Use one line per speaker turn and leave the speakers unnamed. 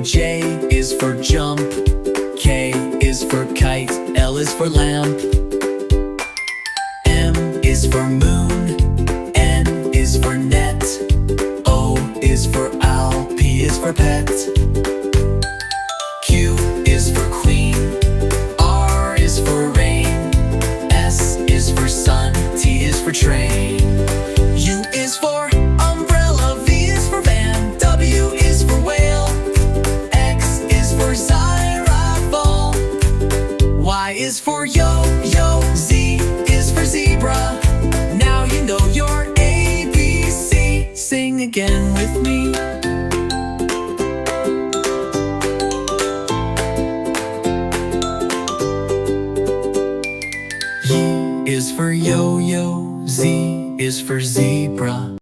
J is for jump, K is for kite, L is for lamp, M is for moon, N is for net, O is for owl, P is for pet, Q is for queen, R is for rain, S is for sun, T is for train, U is for umbrella, V is for van, W is for whale, X is for xylophone, Y is for yo-yo, Z is for zebra. Now you know your ABC. Sing again with me. Y is for yo-yo, Z is for zebra.